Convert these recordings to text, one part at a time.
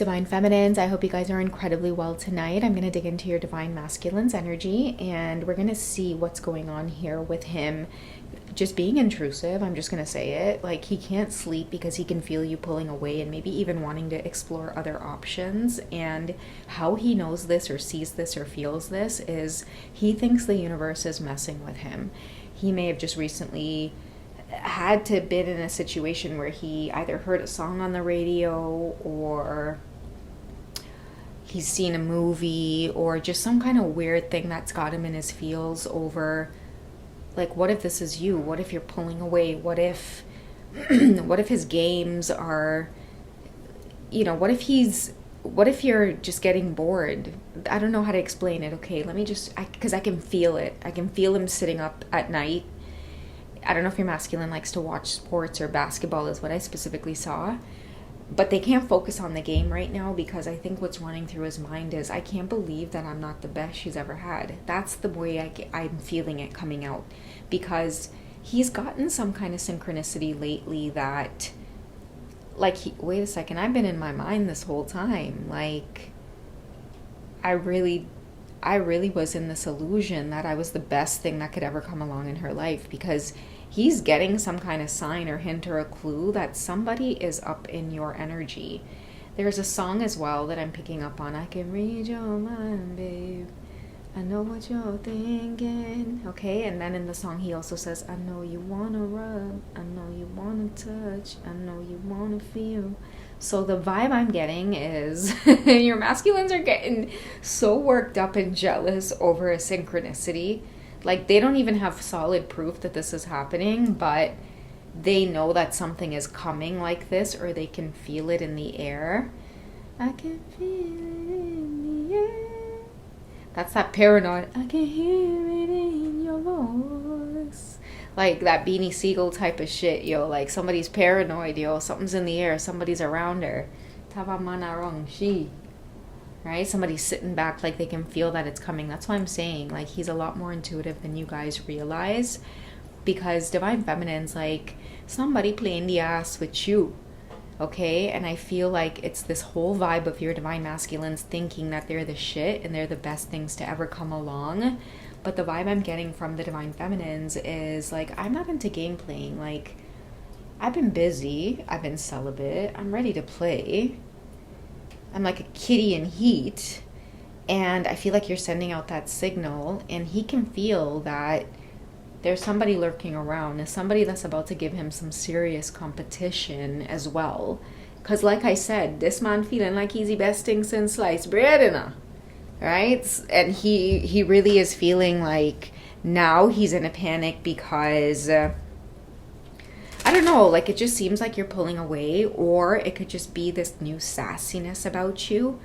Divine Feminines, I hope you guys are incredibly well tonight. I'm going to dig into your Divine Masculines energy, and we're going to see what's going on here with him just being intrusive. I'm just going to say it. Like, he can't sleep because he can feel you pulling away and maybe even wanting to explore other options. And how he knows this or sees this or feels this is he thinks the universe is messing with him. He may have just recently had to been in a situation where he either heard a song on the radio or he's seen a movie or just some kind of weird thing that's got him in his feels over, like, what if this is you? What if you're pulling away? What if what if his games are, what if you're just getting bored? I don't know how to explain it. Okay, let me just, because I can feel it. I can feel him sitting up at night. I don't know if your masculine likes to watch sports or basketball is what I specifically saw. But they can't focus on the game right now because I think what's running through his mind is, I can't believe that I'm not the best she's ever had. That's the way I'm feeling it coming out. Because he's gotten some kind of synchronicity lately that, like, wait a second, I've been in my mind this whole time. Like, I really was in this illusion that I was the best thing that could ever come along in her life, because he's getting some kind of sign or hint or a clue that somebody is up in your energy. There's a song as well that I'm picking up on. I can read your mind, babe. I know what you're thinking. Okay, and then in the song he also says, I know you want to rub, I know you want to touch, I know you want to feel. So the vibe I'm getting is your masculines are getting so worked up and jealous over a synchronicity. Like, they don't even have solid proof that this is happening, but they know that something is coming like this, or they can feel it in the air. I can feel it in the air. That's that paranoid, I can hear it in your voice. Like that Beanie Siegel type of shit, yo. Like, somebody's paranoid, yo. Something's in the air. Somebody's around her. Tava mana wrong, she. Right? Somebody's sitting back like they can feel that it's coming. That's why I'm saying, like, he's a lot more intuitive than you guys realize. Because Divine Feminine's like somebody playing the ass with you. Okay? And I feel like it's this whole vibe of your Divine Masculines thinking that they're the shit and they're the best things to ever come along. But the vibe I'm getting from the Divine Feminines is, like, I'm not into game playing. Like, I've been busy. I've been celibate. I'm ready to play. I'm like a kitty in heat. And I feel like you're sending out that signal. And he can feel that there's somebody lurking around. There's somebody that's about to give him some serious competition as well. Because like I said, this man feeling like he's the best thing since sliced bread, innit? Right? And he really is feeling like now he's in a panic because I don't know, like, it just seems like you're pulling away, or it could just be this new sassiness about you,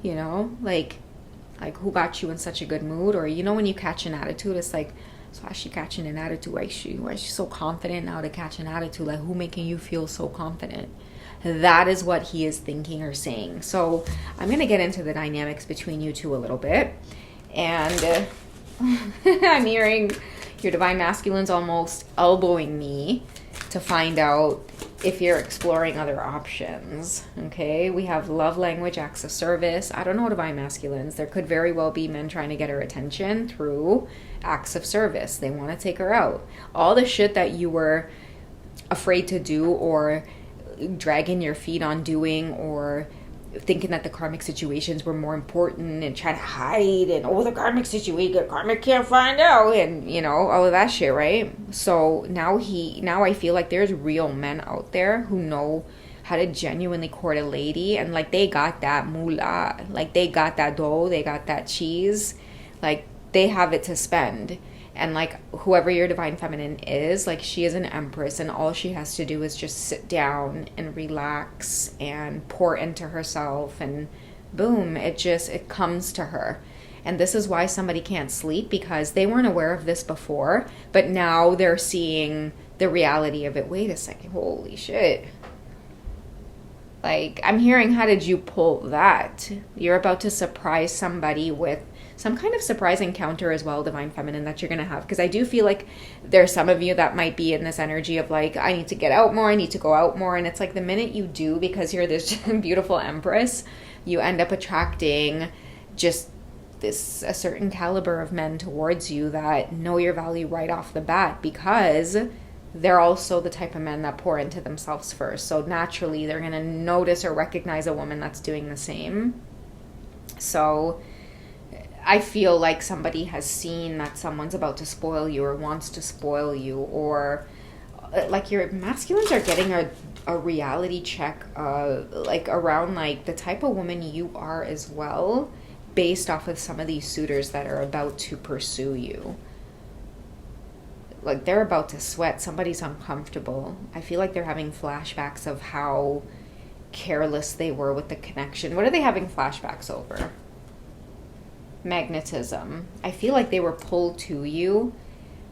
like who got you in such a good mood? Or when you catch an attitude, it's like, so why is she catching an attitude? Why is she so confident now to catch an attitude? Like, who making you feel so confident? That is what he is thinking or saying. So I'm going to get into the dynamics between you two a little bit. And I'm hearing your Divine Masculines almost elbowing me to find out if you're exploring other options. Okay, we have love language, acts of service. I don't know Divine Masculines. There could very well be men trying to get her attention through acts of service. They want to take her out. All the shit that you were afraid to do or dragging your feet on doing, or thinking that the karmic situations were more important and trying to hide, and the karmic situation, karmic can't find out, and all of that shit, right? So now I feel like there's real men out there who know how to genuinely court a lady, and like, they got that moolah, like they got that dough, they got that cheese, like they have it to spend. And like, whoever your Divine Feminine is, like, she is an empress, and all she has to do is just sit down and relax and pour into herself, and boom, it comes to her. And this is why somebody can't sleep, because they weren't aware of this before, but now they're seeing the reality of it. Wait a second, holy shit. Like, I'm hearing, how did you pull that? You're about to surprise somebody with some kind of surprise encounter as well, Divine Feminine, that you're going to have. Because I do feel like there's some of you that might be in this energy of like, I need to get out more, I need to go out more. And it's like the minute you do, because you're this beautiful Empress, you end up attracting just a certain caliber of men towards you that know your value right off the bat, because they're also the type of men that pour into themselves first. So naturally, they're going to notice or recognize a woman that's doing the same. So I feel like somebody has seen that someone's about to spoil you or wants to spoil you, or like your masculines are getting a reality check like around like the type of woman you are as well, based off of some of these suitors that are about to pursue you. Like they're about to sweat. Somebody's uncomfortable. I feel like they're having flashbacks of how careless they were with the connection. What are they having flashbacks over? Magnetism. I feel like they were pulled to you.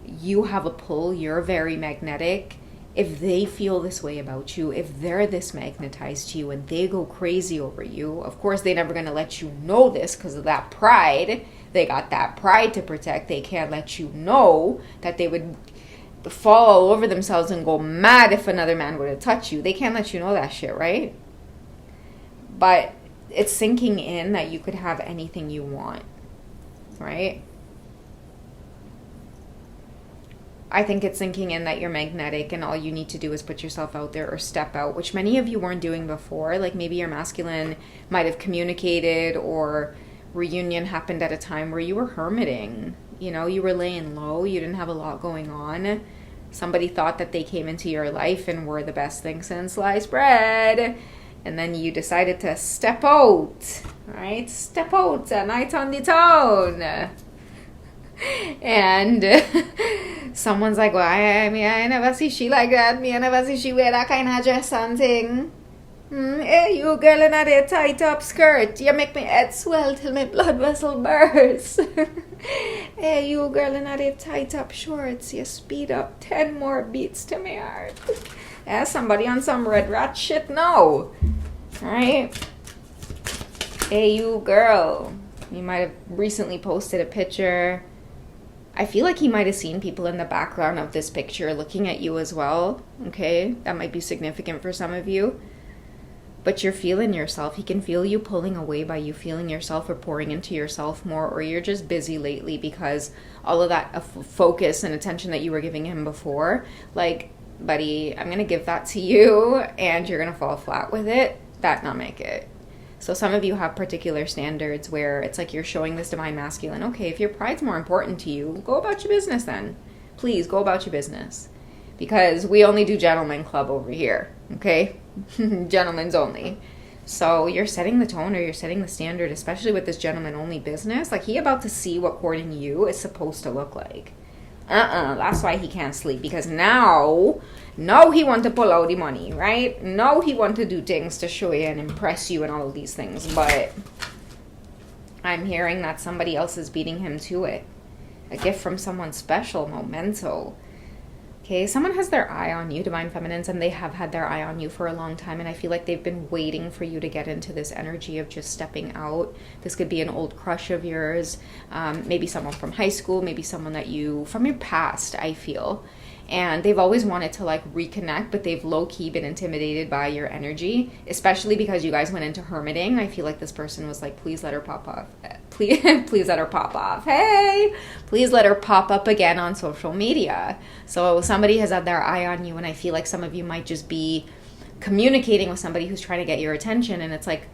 You have a pull. You're very magnetic. If they feel this way about you, if they're this magnetized to you and they go crazy over you, of course they're never going to let you know this because of that pride. They got that pride to protect. They can't let you know that they would fall all over themselves and go mad if another man were to touch you. They can't let you know that shit, right? But it's sinking in that you could have anything you want, right? I think it's sinking in that you're magnetic and all you need to do is put yourself out there or step out, which many of you weren't doing before. Like maybe your masculine might have communicated, or reunion happened at a time where you were hermiting. You know, you were laying low. You didn't have a lot going on. Somebody thought that they came into your life and were the best thing since sliced bread. And then you decided to step out, right? Step out, a night on the town. And someone's like, well, I never see she like that. I never see she wear that kind of dress and thing. Hey, you girl in that tight up skirt. You make me head swell till my blood vessel burst. Hey, you girl in that tight up shorts. You speed up 10 more beats to my heart. Yeah, somebody on some red rat shit now. Alright? Hey, you girl. You might have recently posted a picture. I feel like he might have seen people in the background of this picture looking at you as well. Okay? That might be significant for some of you. But you're feeling yourself. He can feel you pulling away by you feeling yourself or pouring into yourself more, or you're just busy lately because all of that focus and attention that you were giving him before, like, buddy, I'm going to give that to you and you're going to fall flat with it. That not make it. So some of you have particular standards where it's like you're showing this divine masculine, okay, if your pride's more important to you, go about your business then. Please go about your business. Because we only do gentleman club over here, okay? Gentlemen's only. So you're setting the tone or you're setting the standard, especially with this gentleman only business. Like he about to see what courting you is supposed to look like. That's why he can't sleep, because now he want to pull out the money, right? Now he want to do things to show you and impress you and all of these things, but I'm hearing that somebody else is beating him to it. A gift from someone special, memento. Okay, someone has their eye on you, Divine Feminines, and they have had their eye on you for a long time, and I feel like they've been waiting for you to get into this energy of just stepping out. This could be an old crush of yours, maybe someone from high school, maybe someone that you, from your past, I feel. And they've always wanted to like reconnect, but they've low-key been intimidated by your energy, especially because you guys went into hermiting. I feel like this person was like, please let her pop off. Please let her pop off. Hey, please let her pop up again on social media. So somebody has had their eye on you, and I feel like some of you might just be communicating with somebody who's trying to get your attention, and it's like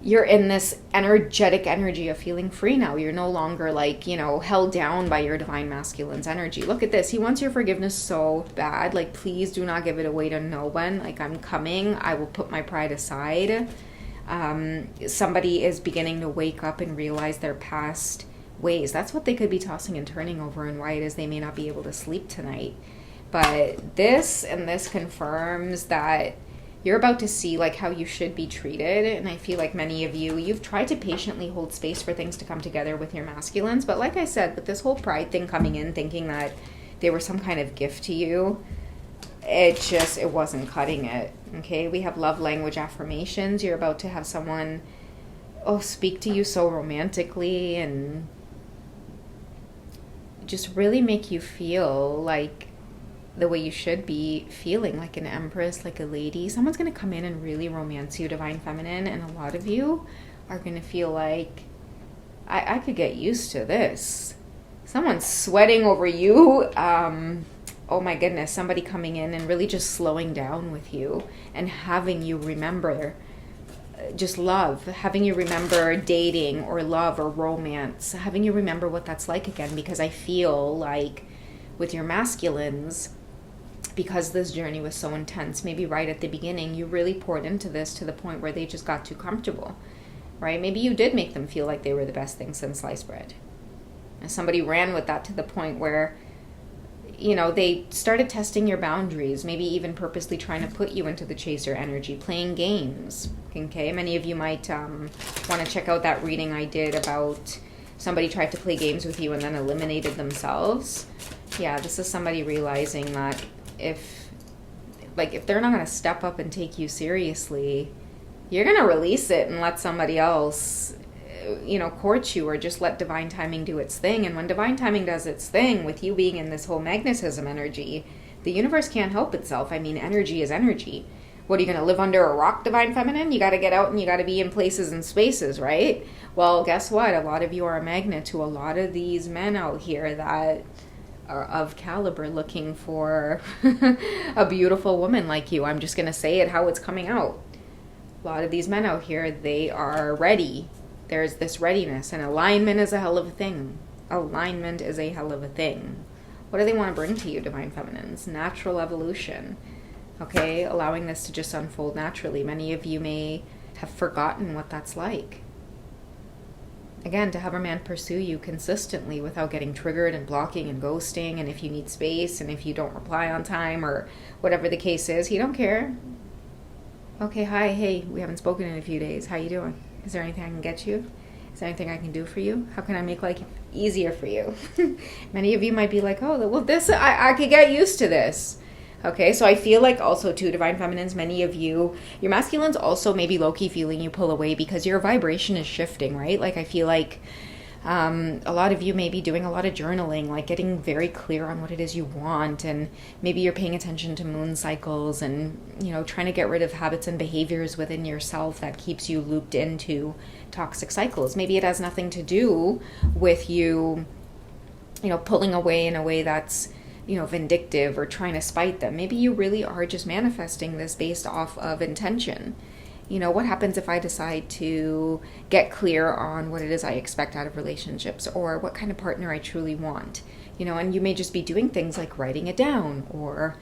you're in this energetic energy of feeling free now. You're no longer like, you know, held down by your divine masculine's energy. Look at this. He wants your forgiveness so bad. Like, please do not give it away to no one. Like, I'm coming. I will put my pride aside. Somebody is beginning to wake up and realize their past ways. That's what they could be tossing and turning over, and why it is they may not be able to sleep tonight. But this confirms that you're about to see like how you should be treated. And I feel like many of you, you've tried to patiently hold space for things to come together with your masculines. But like I said, with this whole pride thing coming in, thinking that they were some kind of gift to you, it wasn't cutting it. Okay, we have love language affirmations. You're about to have someone speak to you so romantically and just really make you feel like the way you should be feeling, like an empress, like a lady. Someone's going to come in and really romance you, divine feminine, and a lot of you are going to feel like, I could get used to this. Someone's sweating over you. Oh my goodness, somebody coming in and really just slowing down with you and having you remember just love, having you remember dating or love or romance, having you remember what that's like again. Because I feel like with your masculines, because this journey was so intense, maybe right at the beginning, you really poured into this to the point where they just got too comfortable, right? Maybe you did make them feel like they were the best thing since sliced bread. And somebody ran with that to the point where, they started testing your boundaries, maybe even purposely trying to put you into the chaser energy, playing games, okay? Many of you might want to check out that reading I did about somebody tried to play games with you and then eliminated themselves. Yeah, this is somebody realizing that if they're not going to step up and take you seriously, you're going to release it and let somebody else court you, or just let divine timing do its thing. And when divine timing does its thing, with you being in this whole magnetism energy, the universe can't help itself. I mean, energy is energy. What, are you going to live under a rock, divine feminine? You got to get out and you got to be in places and spaces, right? Well, guess what? A lot of you are a magnet to a lot of these men out here that are of caliber, looking for a beautiful woman like you. I'm just going to say it how it's coming out. A lot of these men out here, they are ready. There's this readiness, and alignment is a hell of a thing. Alignment is a hell of a thing. What do they want to bring to you, divine feminines? Natural evolution. Okay, allowing this to just unfold naturally. Many of you may have forgotten what that's like. Again, to have a man pursue you consistently without getting triggered and blocking and ghosting, and if you need space and if you don't reply on time or whatever the case is, he don't care. Okay, hi, hey, we haven't spoken in a few days. How you doing? Is there anything I can get you? Is there anything I can do for you? How can I make life easier for you? Many of you might be like, oh, well, this, I could get used to this. Okay, so I feel like also too, divine feminines, many of you, your masculines also maybe low-key feeling you pull away because your vibration is shifting, right? Like I feel like a lot of you may be doing a lot of journaling, like getting very clear on what it is you want, and maybe you're paying attention to moon cycles and, trying to get rid of habits and behaviors within yourself that keeps you looped into toxic cycles. Maybe it has nothing to do with you, pulling away in a way that's, vindictive or trying to spite them. Maybe you really are just manifesting this based off of intention. What happens if I decide to get clear on what it is I expect out of relationships, or what kind of partner I truly want? And you may just be doing things like writing it down, or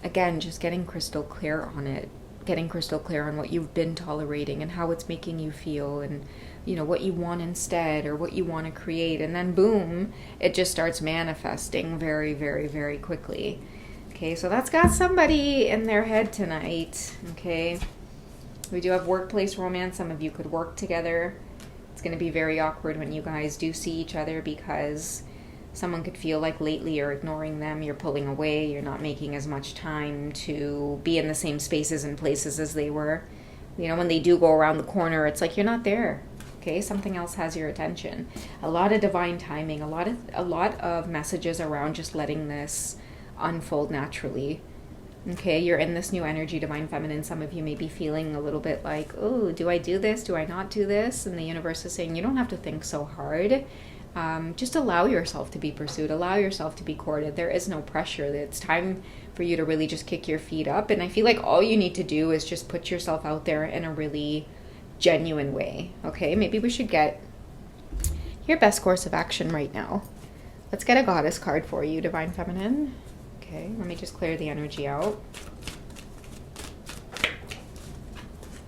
again, just getting crystal clear on it, getting crystal clear on what you've been tolerating and how it's making you feel, and what you want instead, or what you want to create. And then boom, it just starts manifesting very, very, very quickly. Okay, so that's got somebody in their head tonight. Okay, we do have workplace romance. Some of you could work together. It's going to be very awkward when you guys do see each other, because someone could feel like lately you're ignoring them, you're pulling away, you're not making as much time to be in the same spaces and places as they were. When they do go around the corner, it's like you're not there. Okay, something else has your attention. A lot of divine timing, a lot of messages around just letting this unfold naturally. Okay, you're in this new energy, divine feminine. Some of you may be feeling a little bit like, oh, do I do this? Do I not do this? And the universe is saying you don't have to think so hard. Just allow yourself to be pursued. Allow yourself to be courted. There is no pressure. It's time for you to really just kick your feet up. And I feel like all you need to do is just put yourself out there in a really genuine way. Okay, maybe we should get your best course of action right now. Let's get a goddess card for you, divine feminine. Okay, let me just clear the energy out.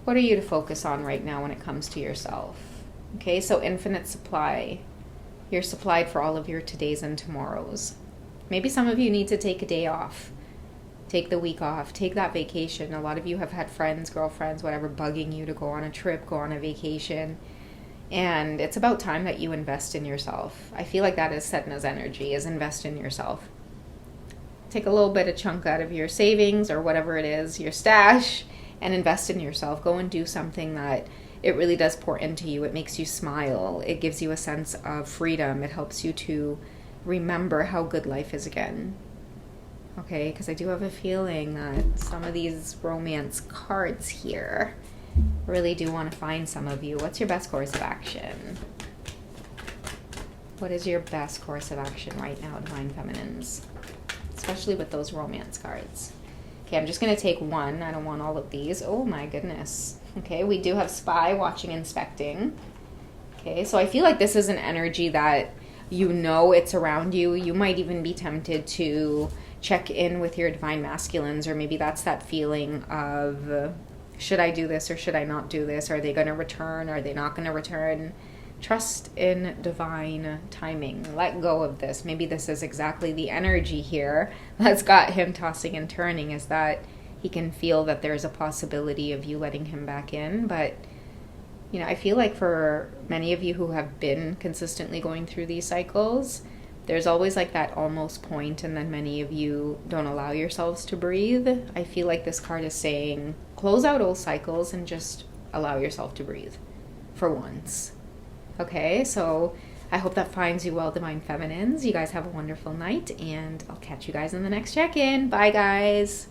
What are you to focus on right now when it comes to yourself? Okay, so infinite supply. You're supplied for all of your todays and tomorrows. Maybe some of you need to take a day off. Take the week off. Take that vacation. A lot of you have had friends, girlfriends, whatever, bugging you to go on a trip, go on a vacation. And it's about time that you invest in yourself. I feel like that is Sedna's energy, is invest in yourself. Take a little bit of chunk out of your savings or whatever it is, your stash, and invest in yourself. Go and do something that it really does pour into you. It makes you smile. It gives you a sense of freedom. It helps you to remember how good life is again. Okay, because I do have a feeling that some of these romance cards here really do want to find some of you. What's your best course of action? What is your best course of action right now, Divine Feminines? Especially with those romance cards. Okay, I'm just going to take one. I don't want all of these. Oh my goodness. Okay, we do have spy, watching, inspecting. Okay, so I feel like this is an energy that you know it's around you. You might even be tempted to check in with your divine masculines, or maybe that's that feeling of, should I do this or should I not do this? Are they going to return? Are they not going to return? Trust in divine timing. Let go of this. Maybe this is exactly the energy here that's got him tossing and turning, is that he can feel that there's a possibility of you letting him back in. But, you know, I feel like for many of you who have been consistently going through these cycles, there's always like that almost point, and then many of you don't allow yourselves to breathe. I feel like this card is saying, close out old cycles and just allow yourself to breathe for once. Okay, so I hope that finds you well, Divine Feminines. You guys have a wonderful night, and I'll catch you guys in the next check-in. Bye, guys.